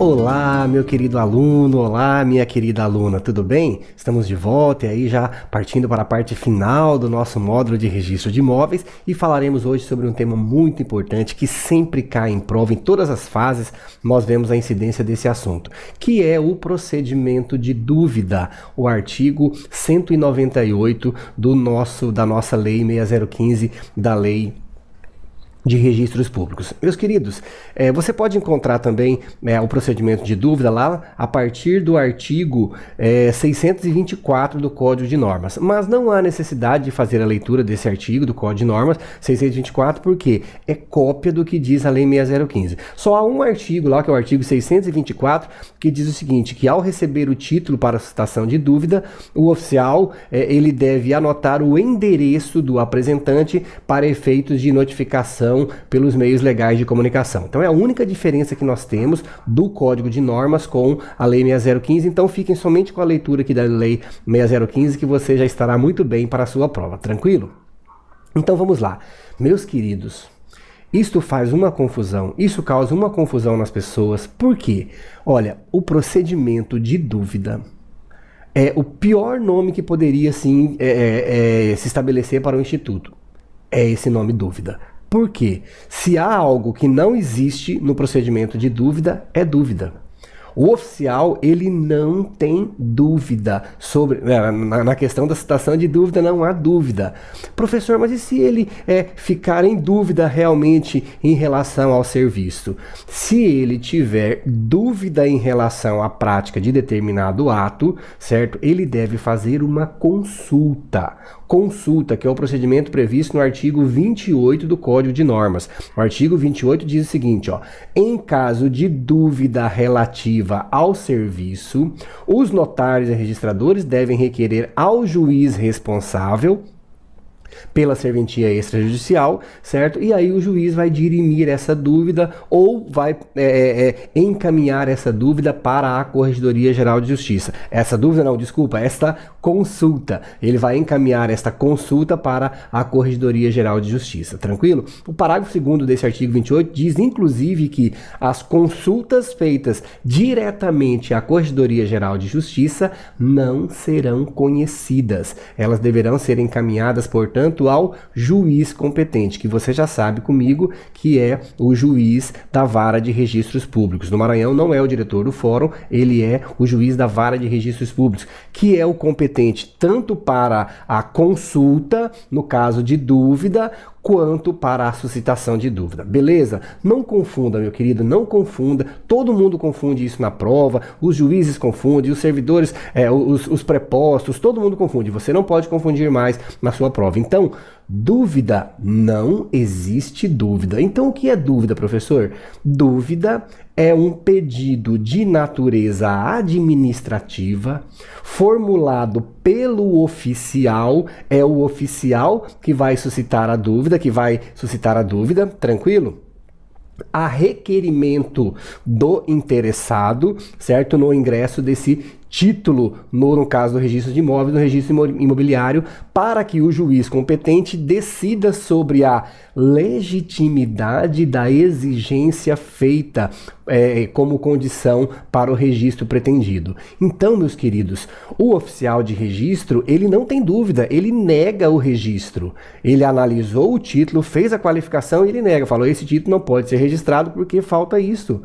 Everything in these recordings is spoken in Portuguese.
Olá, meu querido aluno, olá, minha querida aluna, tudo bem? Estamos de volta e aí já partindo para a parte final do nosso módulo de registro de imóveis e falaremos hoje sobre um tema muito importante que sempre cai em prova em todas as fases, nós vemos a incidência desse assunto, que é o procedimento de dúvida, o artigo 198 da nossa Lei 6015, da Lei de Registros Públicos. Meus queridos, você pode encontrar também o procedimento de dúvida lá a partir do artigo 624 do Código de Normas, mas não há necessidade de fazer a leitura desse artigo do Código de Normas 624 porque é cópia do que diz a Lei 6015. Só há um artigo lá, que é o artigo 624, que diz o seguinte, que ao receber o título para suscitação de dúvida, o oficial ele deve anotar o endereço do apresentante para efeitos de notificação pelos meios legais de comunicação. Então é a única diferença que nós temos do Código de Normas com a Lei 6015, então fiquem somente com a leitura aqui da Lei 6015 que você já estará muito bem para a sua prova, tranquilo? Então vamos lá, meus queridos, isto faz uma confusão, isso causa uma confusão nas pessoas, por quê? Olha, o procedimento de dúvida é o pior nome que poderia sim, se estabelecer para o Instituto, é esse nome dúvida. Por quê? Se há algo que não existe no procedimento de dúvida, é dúvida. O oficial, ele não tem dúvida sobre... Na questão da citação de dúvida, não há dúvida. Professor, mas e se ele ficar em dúvida realmente em relação ao serviço? Se ele tiver dúvida em relação à prática de determinado ato, certo? Ele deve fazer uma consulta. Consulta, que é o procedimento previsto no artigo 28 do Código de Normas. O artigo 28 diz o seguinte, ó, em caso de dúvida relativa ao serviço, os notários e registradores devem requerer ao juiz responsável pela serventia extrajudicial, certo? E aí o juiz vai dirimir essa dúvida ou vai encaminhar essa dúvida para a Corregedoria Geral de Justiça. Essa dúvida não, desculpa, esta consulta. Ele vai encaminhar esta consulta para a Corregedoria Geral de Justiça, tranquilo? O parágrafo 2º desse artigo 28 diz, inclusive, que as consultas feitas diretamente à Corregedoria Geral de Justiça não serão conhecidas. Elas deverão ser encaminhadas, portanto, ao juiz competente, que você já sabe comigo que é o juiz da Vara de Registros Públicos. No Maranhão não é o diretor do fórum, ele é o juiz da Vara de Registros Públicos, que é o competente tanto para a consulta, no caso de dúvida, quanto para a suscitação de dúvida, beleza? Não confunda, meu querido, não confunda, todo mundo confunde isso na prova, os juízes confundem, os servidores, os prepostos, todo mundo confunde, você não pode confundir mais na sua prova. Então, dúvida, não existe dúvida. Então, o que é dúvida, professor? Dúvida é um pedido de natureza administrativa formulado pelo oficial, é o oficial que vai suscitar a dúvida, tranquilo? A requerimento do interessado, certo? No ingresso desse título, no caso do registro de imóveis, no registro imobiliário, para que o juiz competente decida sobre a legitimidade da exigência feita como condição para o registro pretendido. Então, meus queridos, o oficial de registro, ele não tem dúvida, ele nega o registro. Ele analisou o título, fez a qualificação e ele nega, falou, esse título não pode ser registrado porque falta isso.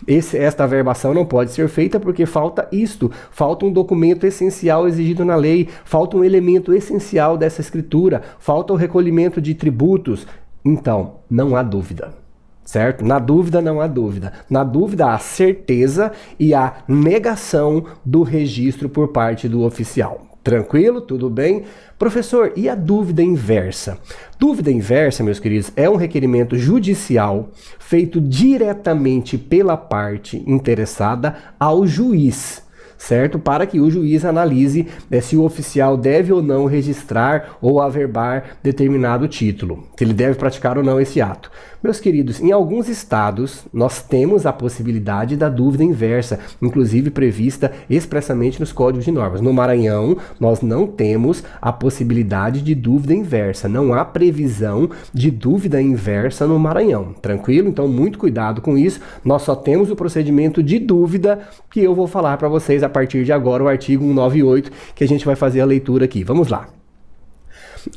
Esta averbação não pode ser feita porque falta isto, falta um documento essencial exigido na lei, falta um elemento essencial dessa escritura, falta o recolhimento de tributos. Então, não há dúvida, certo? Na dúvida não há dúvida. Na dúvida há certeza e há negação do registro por parte do oficial. Tranquilo? Tudo bem? Professor, e a dúvida inversa? Dúvida inversa, meus queridos, é um requerimento judicial feito diretamente pela parte interessada ao juiz, certo? Para que o juiz analise se o oficial deve ou não registrar ou averbar determinado título, se ele deve praticar ou não esse ato. Meus queridos, em alguns estados nós temos a possibilidade da dúvida inversa, inclusive prevista expressamente nos códigos de normas. No Maranhão, nós não temos a possibilidade de dúvida inversa, não há previsão de dúvida inversa no Maranhão, tranquilo? Então, muito cuidado com isso, nós só temos o procedimento de dúvida que eu vou falar para vocês a partir de agora, o artigo 198, que a gente vai fazer a leitura aqui. Vamos lá.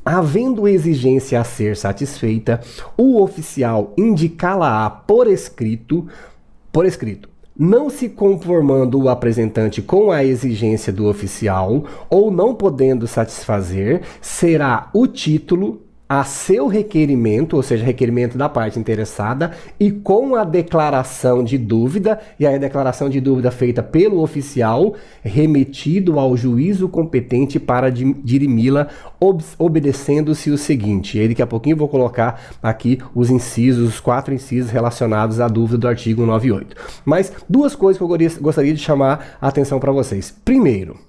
Havendo exigência a ser satisfeita, o oficial indicá-la-á por escrito, não se conformando o apresentante com a exigência do oficial ou não podendo satisfazer, será o título a seu requerimento, ou seja, requerimento da parte interessada, e com a declaração de dúvida, e aí a declaração de dúvida feita pelo oficial, remetido ao juízo competente para dirimi-la, obedecendo-se o seguinte. E aí daqui a pouquinho eu vou colocar aqui os incisos, os 4 incisos relacionados à dúvida do artigo 198. Mas duas coisas que eu gostaria de chamar a atenção para vocês. Primeiro,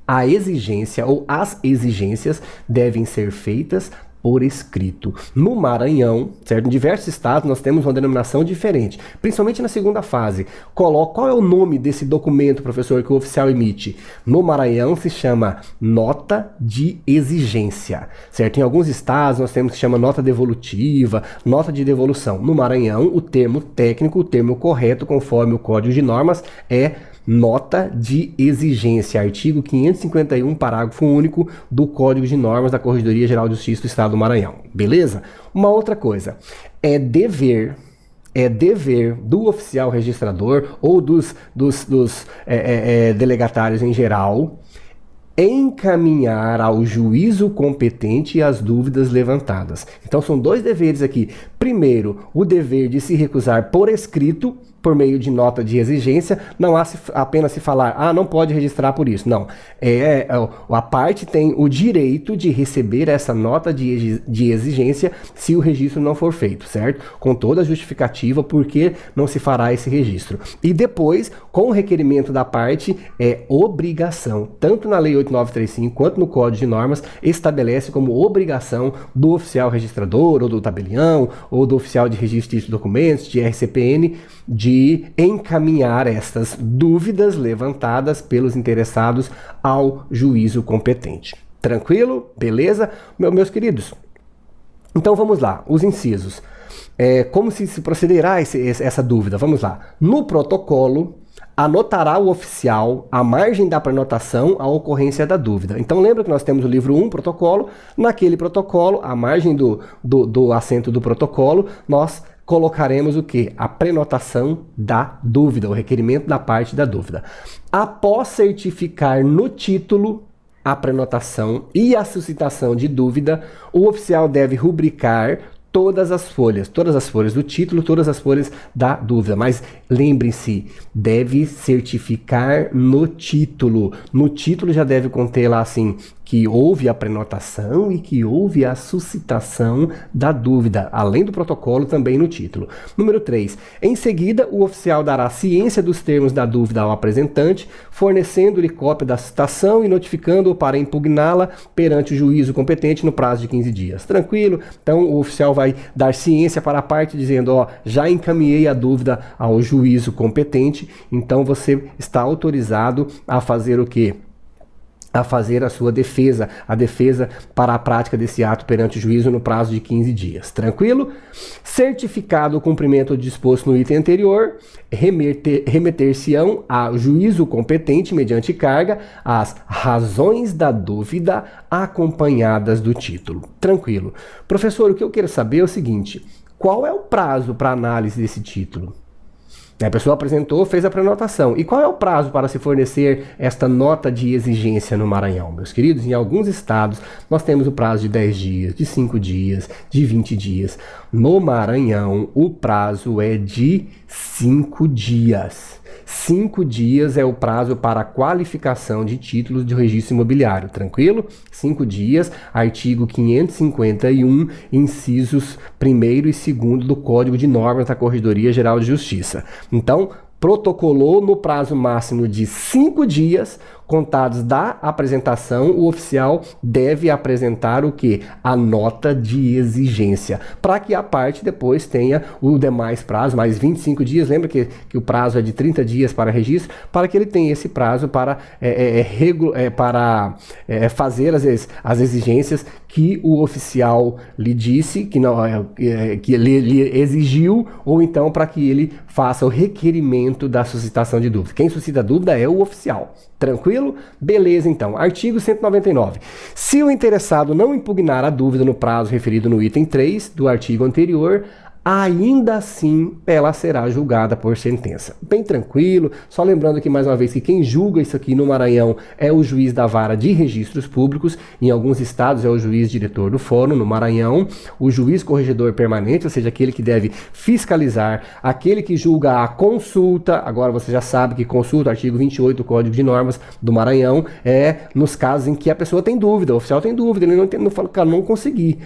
a exigência ou as exigências devem ser feitas por escrito. No Maranhão, certo? Em diversos estados nós temos uma denominação diferente, principalmente na segunda fase. Qual é o nome desse documento, professor, que o oficial emite? No Maranhão se chama nota de exigência, certo? Em alguns estados nós temos que chama nota devolutiva, nota de devolução. No Maranhão, o termo técnico, o termo correto, conforme o Código de Normas, é nota de exigência, artigo 551, parágrafo único do Código de Normas da Corregedoria Geral de Justiça do Estado do Maranhão. Beleza? Uma outra coisa, é dever do oficial registrador ou dos delegatários em geral encaminhar ao juízo competente as dúvidas levantadas. Então são dois deveres aqui. Primeiro, o dever de se recusar por escrito, por meio de nota de exigência, não há apenas se falar, não pode registrar por isso. Não, a parte tem o direito de receber essa nota de exigência se o registro não for feito, certo? Com toda a justificativa por que não se fará esse registro. E depois, com o requerimento da parte, é obrigação, tanto na Lei 8935 quanto no Código de Normas, estabelece como obrigação do oficial registrador, ou do tabelião, ou do oficial de registro de documentos, de RCPN, de encaminhar estas dúvidas levantadas pelos interessados ao juízo competente. Tranquilo? Beleza? Meus queridos, então vamos lá, os incisos. Como se procederá essa dúvida? Vamos lá. No protocolo, anotará o oficial, à margem da prenotação, a ocorrência da dúvida. Então lembra que nós temos o livro 1, protocolo. Naquele protocolo, à margem do assento do protocolo, nós colocaremos o que? A prenotação da dúvida, o requerimento da parte da dúvida. Após certificar no título a prenotação e a suscitação de dúvida, o oficial deve rubricar todas as folhas do título, todas as folhas da dúvida. Mas lembre-se, deve certificar no título. No título já deve conter lá assim, que houve a prenotação e que houve a suscitação da dúvida, além do protocolo também no título. Número 3. Em seguida, o oficial dará ciência dos termos da dúvida ao apresentante, fornecendo-lhe cópia da citação e notificando-o para impugná-la perante o juízo competente no prazo de 15 dias. Tranquilo? Então, o oficial vai dar ciência para a parte dizendo, já encaminhei a dúvida ao juízo competente, então você está autorizado a fazer o quê? A fazer a sua defesa, a defesa para a prática desse ato perante o juízo no prazo de 15 dias. Tranquilo? Certificado o cumprimento do disposto no item anterior, remeter-se-ão ao juízo competente mediante carga as razões da dúvida acompanhadas do título. Tranquilo. Professor, o que eu quero saber é o seguinte, qual é o prazo para análise desse título? A pessoa apresentou, fez a prenotação. E qual é o prazo para se fornecer esta nota de exigência no Maranhão? Meus queridos, em alguns estados nós temos o prazo de 10 dias, de 5 dias, de 20 dias. No Maranhão, o prazo é de 5 dias. 5 dias é o prazo para a qualificação de títulos de registro imobiliário, tranquilo? 5 dias, artigo 551, incisos 1º e 2º do Código de Normas da Corregedoria Geral de Justiça. Então, protocolou no prazo máximo de 5 dias, contados da apresentação, o oficial deve apresentar o quê? A nota de exigência, para que a parte depois tenha o demais prazo, mais 25 dias, lembra que o prazo é de 30 dias para registro, para que ele tenha esse prazo para, fazer as exigências que o oficial lhe disse, que ele lhe exigiu, ou então para que ele faça o requerimento da suscitação de dúvida. Quem suscita dúvida é o oficial. Tranquilo? Beleza, então. Artigo 199. Se o interessado não impugnar a dúvida no prazo referido no item 3 do artigo anterior, ainda assim ela será julgada por sentença. Bem tranquilo, só lembrando aqui mais uma vez que quem julga isso aqui no Maranhão é o juiz da vara de registros públicos, em alguns estados é o juiz diretor do fórum, no Maranhão, o juiz corregedor permanente, ou seja, aquele que deve fiscalizar, aquele que julga a consulta, agora você já sabe que consulta, artigo 28 do Código de Normas do Maranhão, é nos casos em que a pessoa tem dúvida, o oficial tem dúvida, ele não fala, cara, não consegui.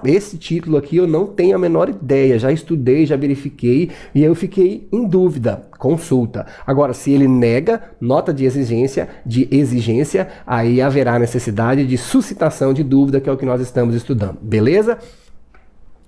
Esse título aqui eu não tenho a menor ideia, já estudei, já verifiquei e eu fiquei em dúvida, consulta. Agora, se ele nega nota de exigência, aí haverá necessidade de suscitação de dúvida, que é o que nós estamos estudando, beleza?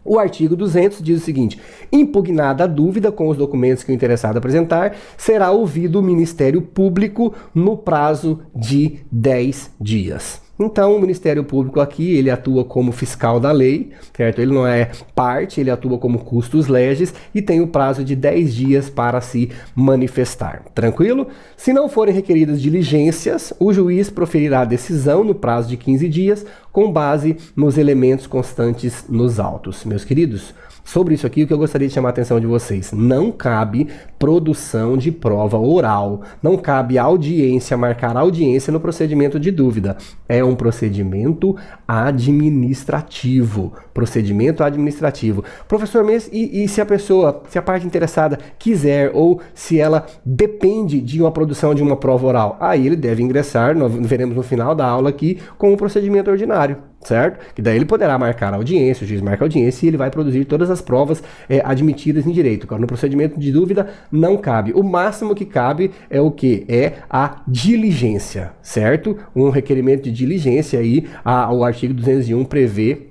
O artigo 200 diz o seguinte: impugnada a dúvida com os documentos que o interessado apresentar, será ouvido o Ministério Público no prazo de 10 dias. Então, o Ministério Público aqui, ele atua como fiscal da lei, certo? Ele não é parte, ele atua como custos legis e tem o prazo de 10 dias para se manifestar. Tranquilo? Se não forem requeridas diligências, o juiz proferirá a decisão no prazo de 15 dias, com base nos elementos constantes nos autos. Meus queridos, sobre isso aqui, o que eu gostaria de chamar a atenção de vocês: não cabe produção de prova oral, não cabe audiência, marcar audiência no procedimento de dúvida. É um procedimento administrativo. Procedimento administrativo. Professor, mas e se a parte interessada quiser, ou se ela depende de uma produção de uma prova oral? Aí ele deve ingressar, nós veremos no final da aula aqui, com o procedimento ordinário, certo? Que daí ele poderá marcar audiência, o juiz marca audiência e ele vai produzir todas as provas admitidas em direito. Agora, no procedimento de dúvida, não cabe. O máximo que cabe é o quê? É a diligência, certo? Um requerimento de diligência aí, o artigo 201 prevê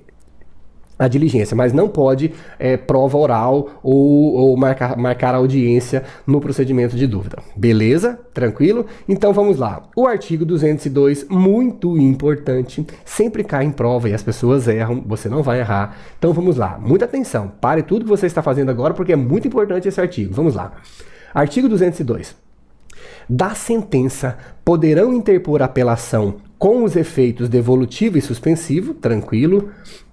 a diligência, mas não pode prova oral ou marcar audiência no procedimento de dúvida. Beleza? Tranquilo? Então vamos lá. O artigo 202, muito importante, sempre cai em prova e as pessoas erram, você não vai errar. Então vamos lá. Muita atenção. Pare tudo que você está fazendo agora porque é muito importante esse artigo. Vamos lá. Artigo 202. Da sentença poderão interpor apelação com os efeitos devolutivo e suspensivo, tranquilo,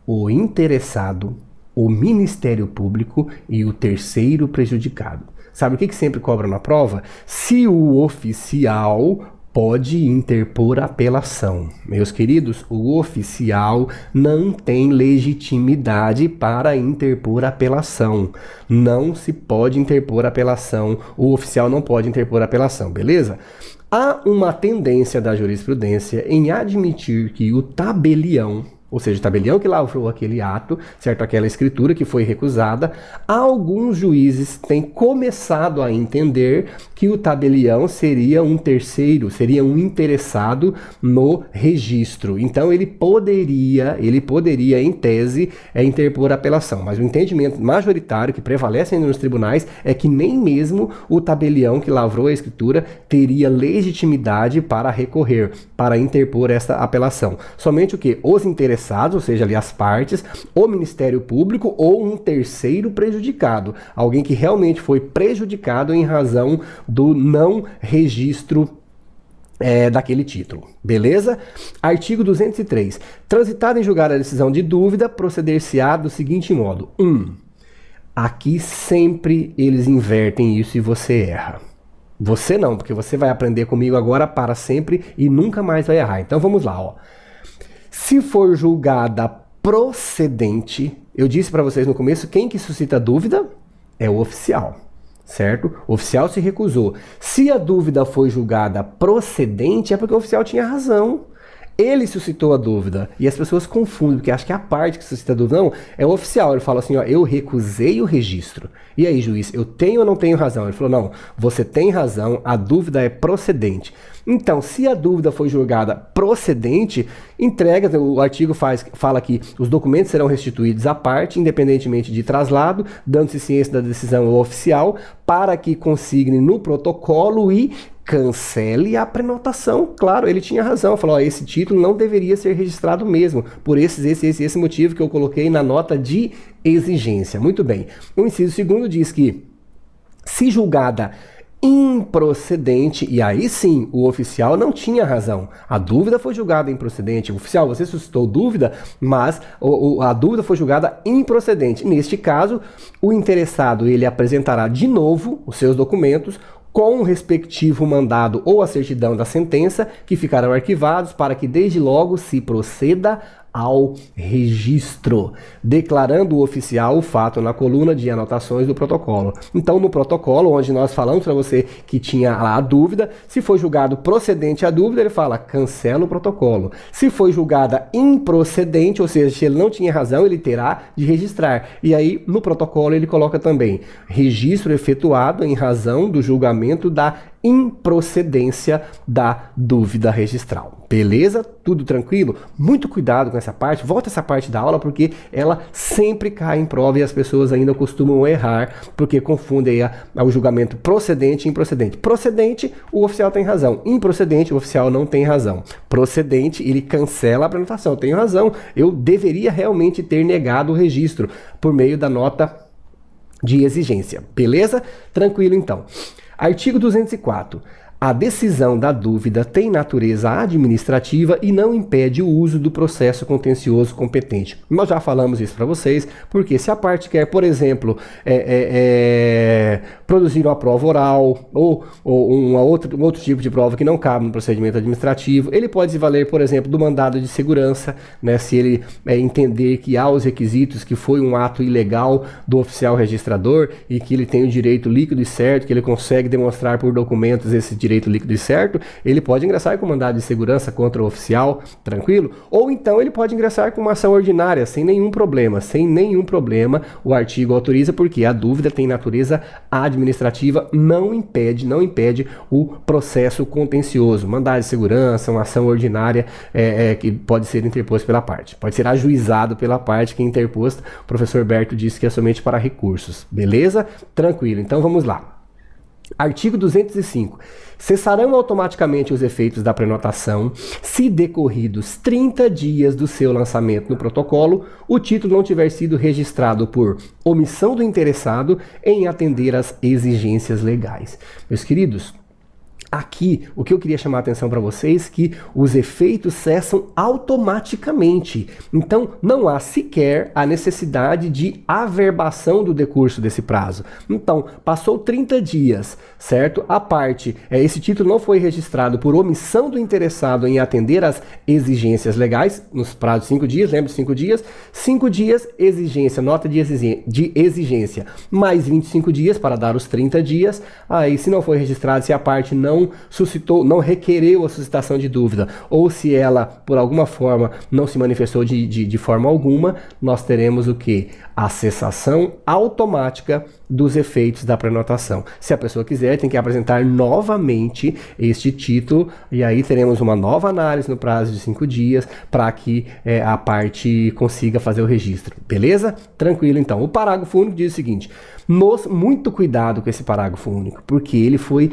o interessado, o Ministério Público e o terceiro prejudicado. Sabe o que sempre cobra na prova? Se o oficial pode interpor apelação. Meus queridos, o oficial não tem legitimidade para interpor apelação. Não se pode interpor apelação. O oficial não pode interpor apelação, beleza? Há uma tendência da jurisprudência em admitir que o tabelião, ou seja, o tabelião que lavrou aquele ato, certo? Aquela escritura que foi recusada, alguns juízes têm começado a entender que o tabelião seria um terceiro, seria um interessado no registro. Então ele poderia em tese, interpor apelação. Mas o entendimento majoritário que prevalece ainda nos tribunais é que nem mesmo o tabelião que lavrou a escritura teria legitimidade para recorrer, para interpor essa apelação. Somente o que? Os interessados, ou seja, ali as partes, o Ministério Público ou um terceiro prejudicado, alguém que realmente foi prejudicado em razão do não registro daquele título. Beleza? Artigo 203. Transitado em julgar a decisão de dúvida, proceder-se-á do seguinte modo. 1. Aqui sempre eles invertem isso e você erra. Você não, porque você vai aprender comigo agora para sempre e nunca mais vai errar. Então vamos lá, ó. Se for julgada procedente, eu disse para vocês no começo, quem que suscita dúvida? É o oficial, certo? O oficial se recusou. Se a dúvida foi julgada procedente, é porque o oficial tinha razão. ele suscitou a dúvida. E as pessoas confundem, porque acham que a parte que suscita a dúvida, não, é o oficial. Ele fala assim, ó, eu recusei o registro. E aí, juiz, eu tenho ou não tenho razão? Ele falou, não, você tem razão, a dúvida é procedente. Então, se a dúvida foi julgada procedente, entrega, o artigo fala que os documentos serão restituídos à parte, independentemente de traslado, dando-se ciência da decisão ao oficial, para que consigne no protocolo e cancele a prenotação. Claro, ele tinha razão, falou, ó, esse título não deveria ser registrado mesmo, por esse motivo que eu coloquei na nota de exigência. Muito bem. O inciso segundo diz que, se julgada improcedente, e aí sim, o oficial não tinha razão. A dúvida foi julgada improcedente. O oficial, você suscitou dúvida, mas a dúvida foi julgada improcedente. Neste caso, o interessado ele apresentará de novo os seus documentos com o respectivo mandado ou a certidão da sentença, que ficarão arquivados para que desde logo se proceda ao registro, declarando o oficial o fato na coluna de anotações do protocolo. Então, no protocolo, onde nós falamos para você que tinha lá a dúvida, se foi julgado procedente a dúvida, ele fala, cancela o protocolo. Se foi julgada improcedente, ou seja, se ele não tinha razão, ele terá de registrar. E aí, no protocolo, ele coloca também, registro efetuado em razão do julgamento da improcedência da dúvida registral. Beleza? Tudo tranquilo? Muito cuidado com essa parte. Volta essa parte da aula porque ela sempre cai em prova e as pessoas ainda costumam errar porque confundem o julgamento procedente e improcedente. Procedente, o oficial tem razão. Improcedente, o oficial não tem razão. Procedente, ele cancela a prenotação. Eu tenho razão. Eu deveria realmente ter negado o registro por meio da nota de exigência. Beleza? Tranquilo então. Artigo 204. A decisão da dúvida tem natureza administrativa e não impede o uso do processo contencioso competente. Nós já falamos isso para vocês, porque se a parte quer, por exemplo, produzir uma prova oral ou um outro tipo de prova que não cabe no procedimento administrativo, ele pode se valer, por exemplo, do mandado de segurança, né, se ele entender que há os requisitos, que foi um ato ilegal do oficial registrador e que ele tem o direito líquido e certo, que ele consegue demonstrar por documentos esse direito líquido e certo, ele pode ingressar com mandado de segurança contra o oficial, tranquilo? Ou então ele pode ingressar com uma ação ordinária, sem nenhum problema, o artigo autoriza, porque a dúvida tem natureza administrativa, não impede o processo contencioso, mandado de segurança, uma ação ordinária que pode ser interposto pela parte, pode ser ajuizado pela parte que é interposto. O professor Berto disse que é somente para recursos, beleza? Tranquilo, então vamos lá. Artigo 205. Cessarão automaticamente os efeitos da prenotação se decorridos 30 dias do seu lançamento no protocolo, o título não tiver sido registrado por omissão do interessado em atender às exigências legais. Meus queridos, aqui, o que eu queria chamar a atenção para vocês é que os efeitos cessam automaticamente. Então, não há sequer a necessidade de averbação do decurso desse prazo. Então, passou 30 dias, certo? A parte, esse título não foi registrado por omissão do interessado em atender às exigências legais, nos prazos de 5 dias, lembra, 5 dias? 5 dias, exigência, nota de exigência, mais 25 dias para dar os 30 dias. Aí, se não foi registrado, se a parte não requereu a suscitação de dúvida, ou se ela, por alguma forma, não se manifestou de forma alguma, nós teremos o quê? A cessação automática dos efeitos da prenotação. Se a pessoa quiser, tem que apresentar novamente este título, e aí teremos uma nova análise no prazo de 5 dias, para que a parte consiga fazer o registro. Beleza? Tranquilo, então. O parágrafo único diz o seguinte: muito cuidado com esse parágrafo único, porque ele foi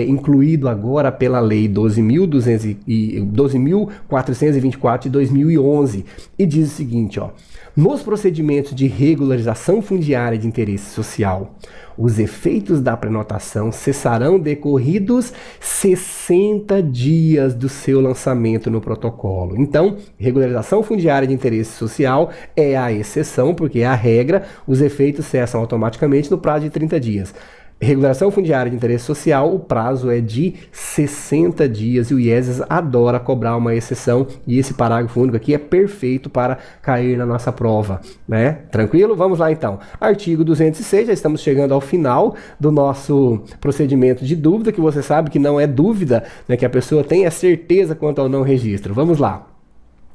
incluído agora pela Lei 12.424 de 2011, e diz o seguinte, ó: nos procedimentos de regularização fundiária de interesse social, os efeitos da prenotação cessarão decorridos 60 dias do seu lançamento no protocolo. Então, regularização fundiária de interesse social é a exceção, porque é a regra, os efeitos cessam automaticamente no prazo de 30 dias. Regulação fundiária de interesse social, o prazo é de 60 dias e o IESES adora cobrar uma exceção e esse parágrafo único aqui é perfeito para cair na nossa prova, né? Tranquilo? Vamos lá então. Artigo 206, já estamos chegando ao final do nosso procedimento de dúvida, que você sabe que não é dúvida, né, que a pessoa tenha certeza quanto ao não registro. Vamos lá.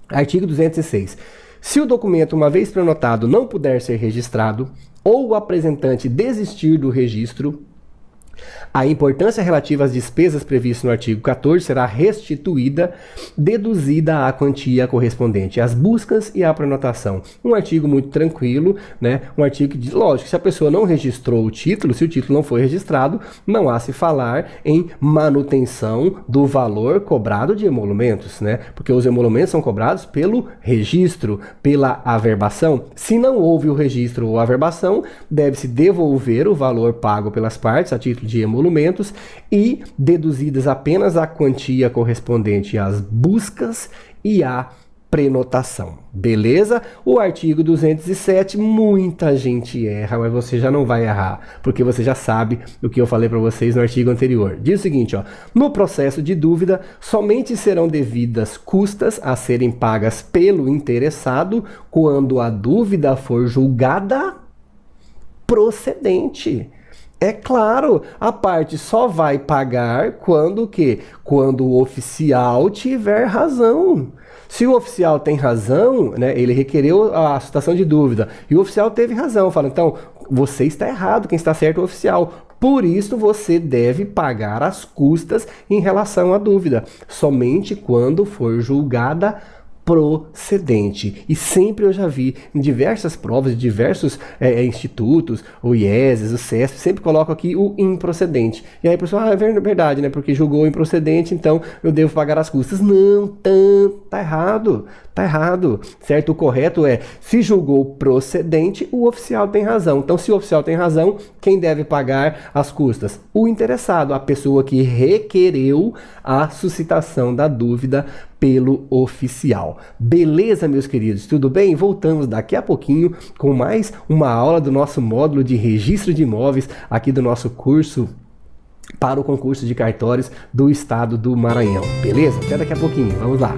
Artigo 206. Se o documento, uma vez prenotado, não puder ser registrado, ou o apresentante desistir do registro, a importância relativa às despesas previstas no artigo 14 será restituída, deduzida a quantia correspondente às buscas e à prenotação. Um artigo muito tranquilo, né? Um artigo que diz, lógico, se a pessoa não registrou o título, se o título não foi registrado, não há se falar em manutenção do valor cobrado de emolumentos, né? Porque os emolumentos são cobrados pelo registro, pela averbação. Se não houve o registro ou averbação, deve-se devolver o valor pago pelas partes a título de emolumentos e deduzidas apenas a quantia correspondente às buscas e à prenotação. Beleza? O artigo 207, muita gente erra, mas você já não vai errar, porque você já sabe o que eu falei para vocês no artigo anterior. Diz o seguinte, ó, no processo de dúvida, somente serão devidas custas a serem pagas pelo interessado quando a dúvida for julgada procedente. É claro, a parte só vai pagar quando o quê? Quando o oficial tiver razão. Se o oficial tem razão, né, ele requereu a situação de dúvida e o oficial teve razão, fala, então, você está errado, quem está certo é o oficial. Por isso, você deve pagar as custas em relação à dúvida, somente quando for julgada procedente. E sempre eu já vi em diversas provas de diversos institutos, o IESES, o CESP, sempre coloco aqui o improcedente. E aí a pessoa, é verdade, né? Porque julgou improcedente, então eu devo pagar as custas. Não, tá errado. Tá errado, certo? O correto é, se julgou procedente, o oficial tem razão. Então, se o oficial tem razão, quem deve pagar as custas? O interessado, a pessoa que requereu a suscitação da dúvida pelo oficial. Beleza, meus queridos? Tudo bem? Voltamos daqui a pouquinho com mais uma aula do nosso módulo de registro de imóveis aqui do nosso curso para o concurso de cartórios do estado do Maranhão. Beleza? Até daqui a pouquinho. Vamos lá.